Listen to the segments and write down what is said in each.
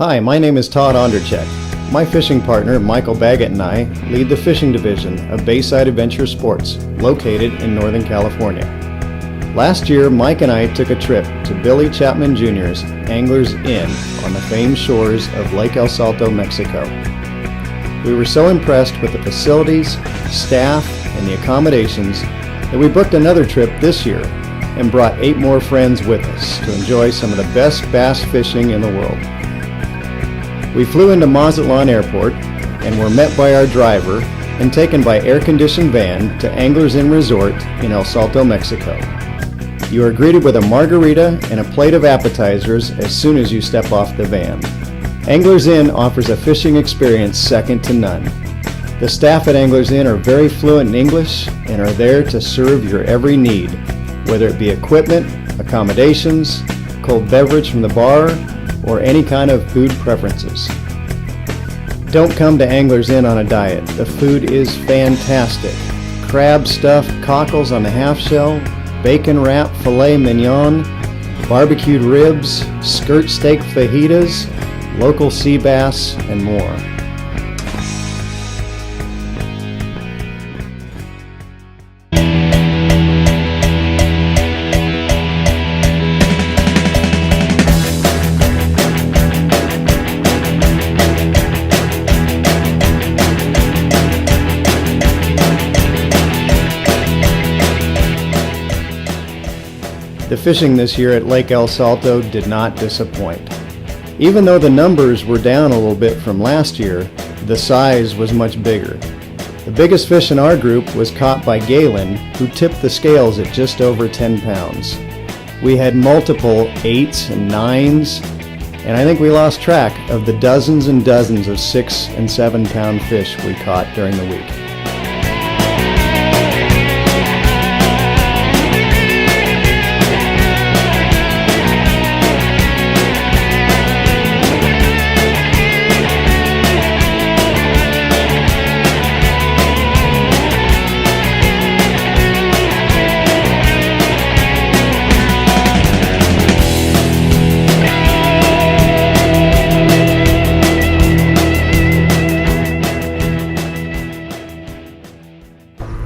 Hi, my name is Todd Ondercheck. My fishing partner, Michael Baggett, and I lead the fishing division of Bayside Adventure Sports, located in Northern California. Last year, Mike and I took a trip to Billy Chapman Jr.'s Anglers Inn on the famed shores of Lake El Salto, Mexico. We were so impressed with the facilities, staff, and the accommodations that we booked another trip this year and brought 8 more friends with us to enjoy some of the best bass fishing in the world. We flew into Mazatlan Airport and were met by our driver and taken by air-conditioned van to Anglers Inn Resort in El Salto, Mexico. You are greeted with a margarita and a plate of appetizers as soon as you step off the van. Anglers Inn offers a fishing experience second to none. The staff at Anglers Inn are very fluent in English and are there to serve your every need, whether it be equipment, accommodations, cold beverage from the bar, or any kind of food preferences. Don't come to Anglers Inn on a diet. The food is fantastic. Crab stuffed cockles on the half shell, bacon wrap filet mignon, barbecued ribs, skirt steak fajitas, local sea bass, and more. The fishing this year at Lake El Salto did not disappoint. Even though the numbers were down a little bit from last year, the size was much bigger. The biggest fish in our group was caught by Galen, who tipped the scales at just over 10 pounds. We had multiple 8s and 9s, and I think we lost track of the dozens and dozens of 6 and 7 pound fish we caught during the week.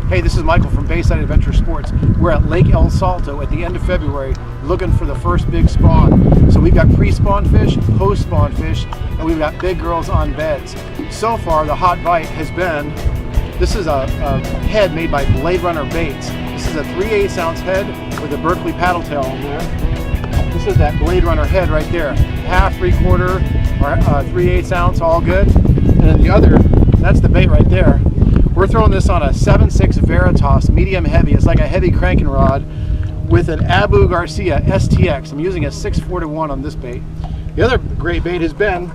Hey, this is Michael from Bayside Adventure Sports. We're at Lake El Salto at the end of February looking for the first big spawn. So we've got pre-spawn fish, post-spawn fish, and we've got big girls on beds. So far, the hot bite has been, this is a head made by Blade Runner Baits. This is a 3/8 ounce head with a Berkley paddle tail on there. This is that Blade Runner head right there. Half, 3/4, or 3/8 ounce, all good. And then the other, that's the bait right there. We're throwing this on a 7.6 Veritas, medium heavy. It's like a heavy cranking rod with an Abu Garcia STX. I'm using a 6-4-1 on this bait. The other great bait has been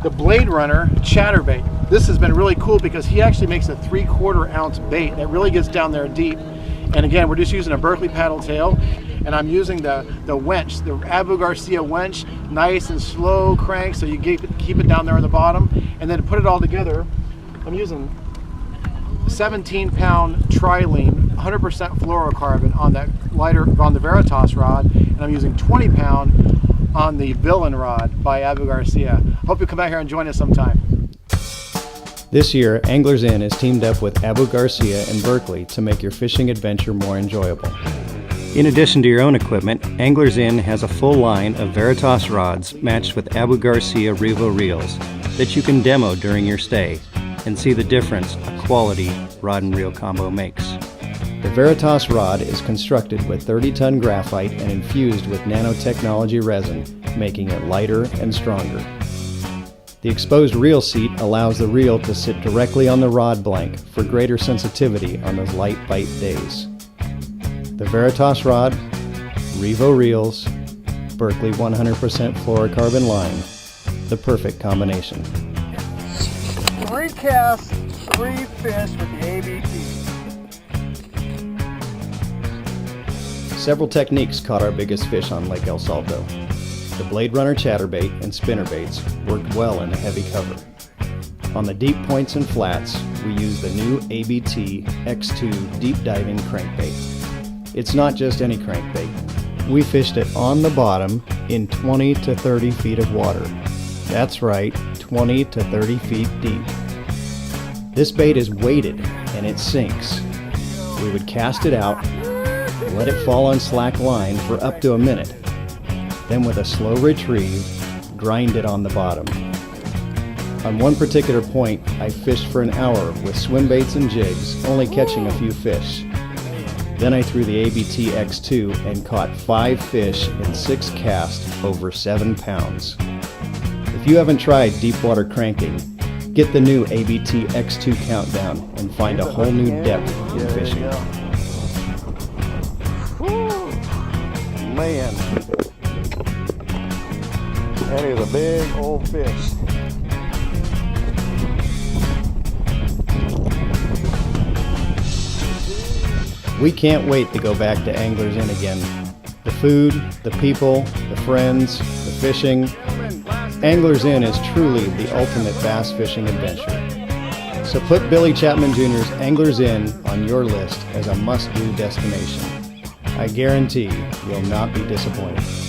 the Blade Runner chatterbait. This has been really cool because he actually makes a 3/4 ounce bait that really gets down there deep. And again, we're just using a Berkley paddle tail, and I'm using the wench, the Abu Garcia wench, nice and slow crank so you keep it down there on the bottom. And then to put it all together, I'm using 17 pound trilene, 100% fluorocarbon on that lighter, on the Veritas rod, and I'm using 20 pound on the Villain rod by Abu Garcia. Hope you'll come out here and join us sometime. This year, Anglers Inn has teamed up with Abu Garcia and Berkley to make your fishing adventure more enjoyable. In addition to your own equipment, Anglers Inn has a full line of Veritas rods matched with Abu Garcia Revo reels that you can demo during your stay and see the difference a quality rod and reel combo makes. The Veritas rod is constructed with 30-ton graphite and infused with nanotechnology resin, making it lighter and stronger. The exposed reel seat allows the reel to sit directly on the rod blank for greater sensitivity on those light bite days. The Veritas rod, Revo reels, Berkley 100% fluorocarbon line, the perfect combination. 3 casts, 3 fish with the ABT. Several techniques caught our biggest fish on Lake El Salto. The Blade Runner chatterbait and spinnerbaits worked well in the heavy cover. On the deep points and flats, we used the new ABT X2 deep diving crankbait. It's not just any crankbait. We fished it on the bottom in 20 to 30 feet of water. That's right, 20 to 30 feet deep. This bait is weighted and it sinks. We would cast it out, let it fall on slack line for up to a minute. Then with a slow retrieve, grind it on the bottom. On one particular point, I fished for an hour with swim baits and jigs, only catching a few fish. Then I threw the ABT X2 and caught 5 fish in 6 casts over 7 pounds. If you haven't tried deep water cranking, get the new ABT X2 countdown and find a whole new depth in fishing. Man, that is a big old fish. We can't wait to go back to Anglers Inn again. The food, the people, the friends, the fishing. Anglers Inn is truly the ultimate bass fishing adventure. So put Billy Chapman Jr.'s Anglers Inn on your list as a must-do destination. I guarantee you'll not be disappointed.